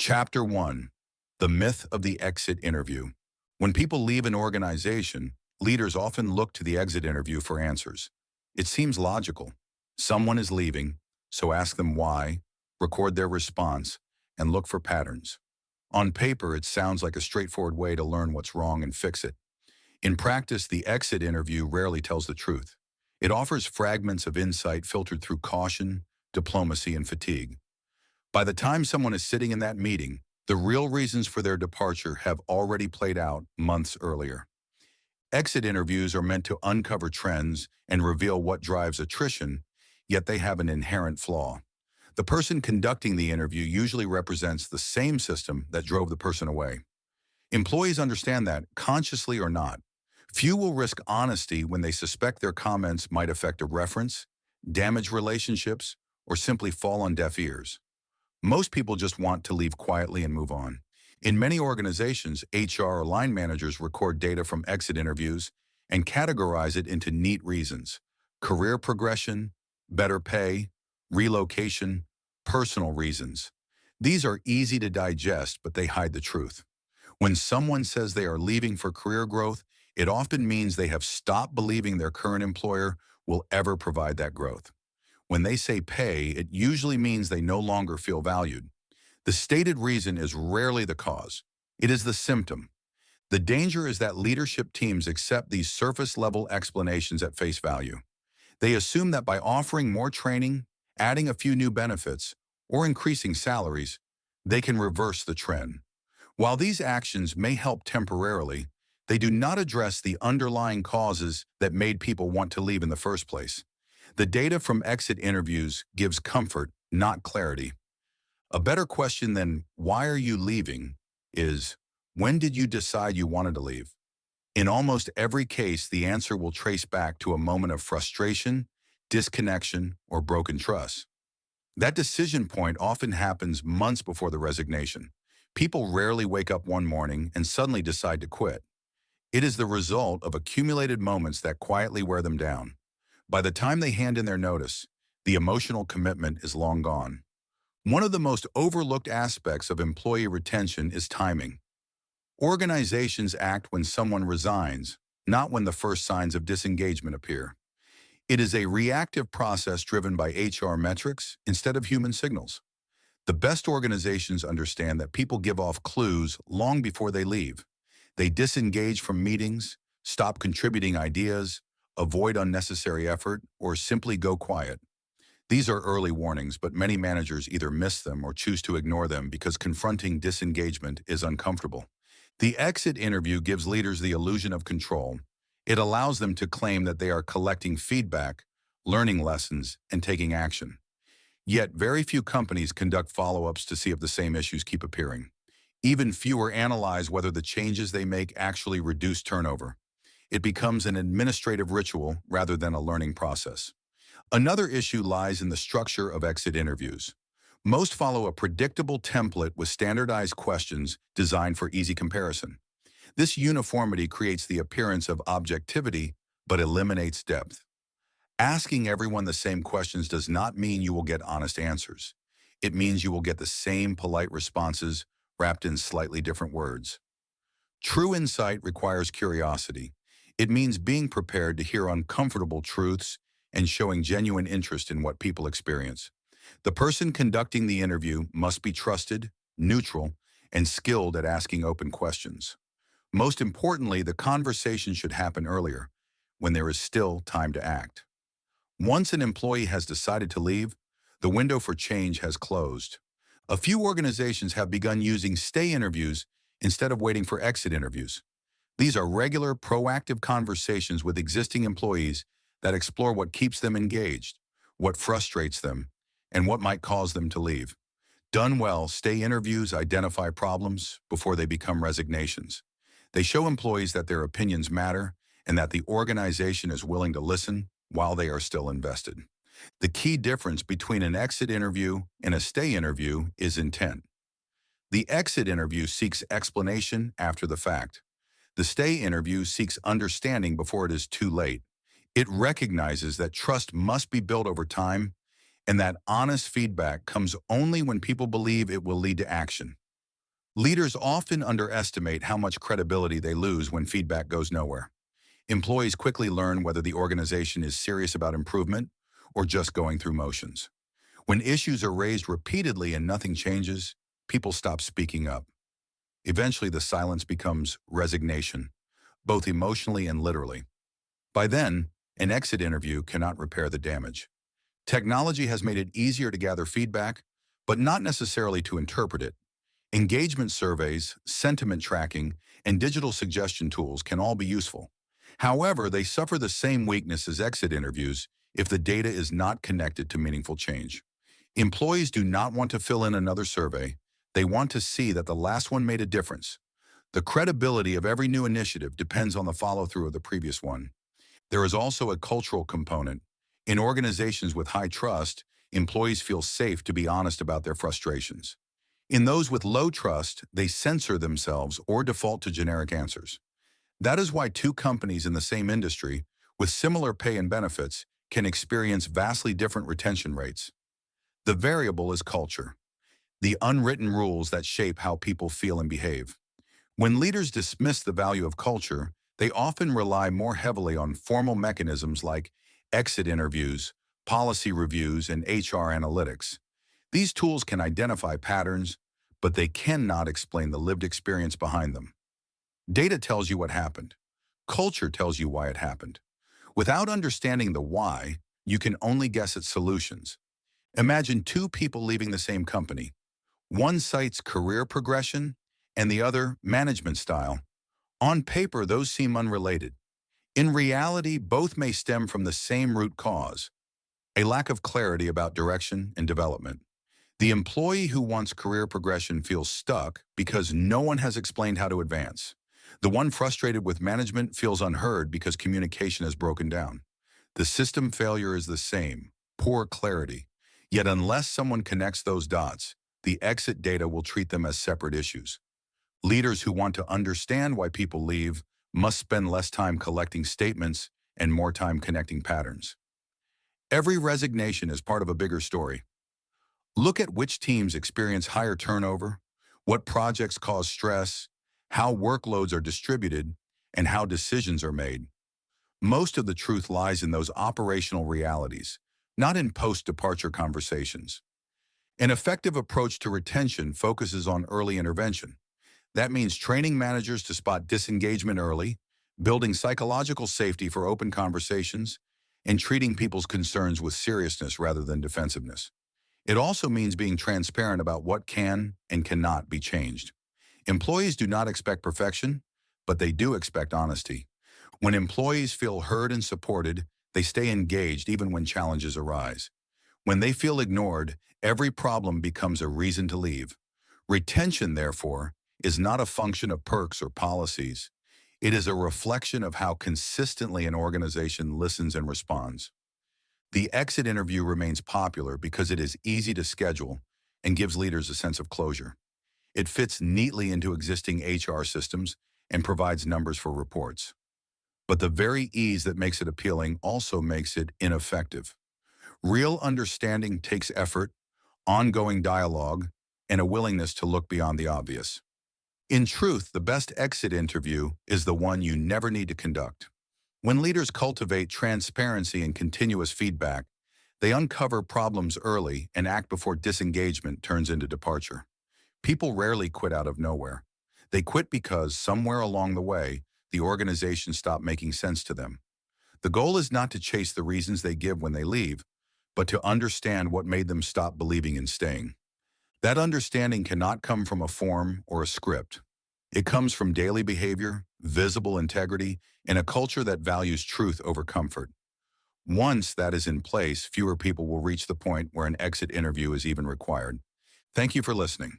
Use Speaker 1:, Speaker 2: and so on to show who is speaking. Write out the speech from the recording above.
Speaker 1: Chapter 1. The Myth of the Exit Interview. When people leave an organization, leaders often look to the exit interview for answers. It seems logical. Someone is leaving, so ask them why, record their response, and look for patterns. On paper, it sounds like a straightforward way to learn what's wrong and fix it. In practice, the exit interview rarely tells the truth. It offers fragments of insight filtered through caution, diplomacy, and fatigue. By the time someone is sitting in that meeting, the real reasons for their departure have already played out months earlier. Exit interviews are meant to uncover trends and reveal what drives attrition, yet they have an inherent flaw. The person conducting the interview usually represents the same system that drove the person away. Employees understand that, consciously or not. Few will risk honesty when they suspect their comments might affect a reference, damage relationships, or simply fall on deaf ears. Most people just want to leave quietly and move on. In many organizations, HR or line managers record data from exit interviews and categorize it into neat reasons: career progression, better pay, relocation, personal reasons. These are easy to digest, but they hide the truth. When someone says they are leaving for career growth, it often means they have stopped believing their current employer will ever provide that growth. When they say pay, it usually means they no longer feel valued. The stated reason is rarely the cause. It is the symptom. The danger is that leadership teams accept these surface-level explanations at face value. They assume that by offering more training, adding a few new benefits, or increasing salaries, they can reverse the trend. While these actions may help temporarily, they do not address the underlying causes that made people want to leave in the first place. The data from exit interviews gives comfort, not clarity. A better question than "why are you leaving" is, "when did you decide you wanted to leave?" In almost every case, the answer will trace back to a moment of frustration, disconnection, or broken trust. That decision point often happens months before the resignation. People rarely wake up one morning and suddenly decide to quit. It is the result of accumulated moments that quietly wear them down. By the time they hand in their notice, the emotional commitment is long gone. One of the most overlooked aspects of employee retention is timing. Organizations act when someone resigns, not when the first signs of disengagement appear. It is a reactive process driven by HR metrics instead of human signals. The best organizations understand that people give off clues long before they leave. They disengage from meetings, stop contributing ideas, avoid unnecessary effort, or simply go quiet. These are early warnings, but many managers either miss them or choose to ignore them because confronting disengagement is uncomfortable. The exit interview gives leaders the illusion of control. It allows them to claim that they are collecting feedback, learning lessons, and taking action. Yet very few companies conduct follow-ups to see if the same issues keep appearing. Even fewer analyze whether the changes they make actually reduce turnover. It becomes an administrative ritual rather than a learning process. Another issue lies in the structure of exit interviews. Most follow a predictable template with standardized questions designed for easy comparison. This uniformity creates the appearance of objectivity, but eliminates depth. Asking everyone the same questions does not mean you will get honest answers. It means you will get the same polite responses wrapped in slightly different words. True insight requires curiosity. It means being prepared to hear uncomfortable truths and showing genuine interest in what people experience. The person conducting the interview must be trusted, neutral, and skilled at asking open questions. Most importantly, the conversation should happen earlier, when there is still time to act. Once an employee has decided to leave, the window for change has closed. A few organizations have begun using stay interviews instead of waiting for exit interviews. These are regular, proactive conversations with existing employees that explore what keeps them engaged, what frustrates them, and what might cause them to leave. Done well, stay interviews identify problems before they become resignations. They show employees that their opinions matter and that the organization is willing to listen while they are still invested. The key difference between an exit interview and a stay interview is intent. The exit interview seeks explanation after the fact. The stay interview seeks understanding before it is too late. It recognizes that trust must be built over time and that honest feedback comes only when people believe it will lead to action. Leaders often underestimate how much credibility they lose when feedback goes nowhere. Employees quickly learn whether the organization is serious about improvement or just going through motions. When issues are raised repeatedly and nothing changes, people stop speaking up. Eventually, the silence becomes resignation, both emotionally and literally. By then, an exit interview cannot repair the damage. Technology has made it easier to gather feedback, but not necessarily to interpret it. Engagement surveys, sentiment tracking, and digital suggestion tools can all be useful. However, they suffer the same weakness as exit interviews if the data is not connected to meaningful change. Employees do not want to fill in another survey. They want to see that the last one made a difference. The credibility of every new initiative depends on the follow-through of the previous one. There is also a cultural component. In organizations with high trust, employees feel safe to be honest about their frustrations. In those with low trust, they censor themselves or default to generic answers. That is why two companies in the same industry, with similar pay and benefits, can experience vastly different retention rates. The variable is culture, the unwritten rules that shape how people feel and behave. When leaders dismiss the value of culture, they often rely more heavily on formal mechanisms like exit interviews, policy reviews, and HR analytics. These tools can identify patterns, but they cannot explain the lived experience behind them. Data tells you what happened. Culture tells you why it happened. Without understanding the why, you can only guess at solutions. Imagine two people leaving the same company. One cites career progression and the other management style. On paper, those seem unrelated. In reality, both may stem from the same root cause, a lack of clarity about direction and development. The employee who wants career progression feels stuck because no one has explained how to advance. The one frustrated with management feels unheard because communication has broken down. The system failure is the same, poor clarity. Yet unless someone connects those dots, the exit data will treat them as separate issues. Leaders who want to understand why people leave must spend less time collecting statements and more time connecting patterns. Every resignation is part of a bigger story. Look at which teams experience higher turnover, what projects cause stress, how workloads are distributed, and how decisions are made. Most of the truth lies in those operational realities, not in post-departure conversations. An effective approach to retention focuses on early intervention. That means training managers to spot disengagement early, building psychological safety for open conversations, and treating people's concerns with seriousness rather than defensiveness. It also means being transparent about what can and cannot be changed. Employees do not expect perfection, but they do expect honesty. When employees feel heard and supported, they stay engaged even when challenges arise. When they feel ignored, every problem becomes a reason to leave. Retention, therefore, is not a function of perks or policies. It is a reflection of how consistently an organization listens and responds. The exit interview remains popular because it is easy to schedule and gives leaders a sense of closure. It fits neatly into existing HR systems and provides numbers for reports. But the very ease that makes it appealing also makes it ineffective. Real understanding takes effort, ongoing dialogue, and a willingness to look beyond the obvious. In truth, the best exit interview is the one you never need to conduct. When leaders cultivate transparency and continuous feedback, they uncover problems early and act before disengagement turns into departure. People rarely quit out of nowhere. They quit because somewhere along the way, the organization stopped making sense to them. The goal is not to chase the reasons they give when they leave, but to understand what made them stop believing in staying. That understanding cannot come from a form or a script. It comes from daily behavior, visible integrity, and a culture that values truth over comfort. Once that is in place, fewer people will reach the point where an exit interview is even required. Thank you for listening.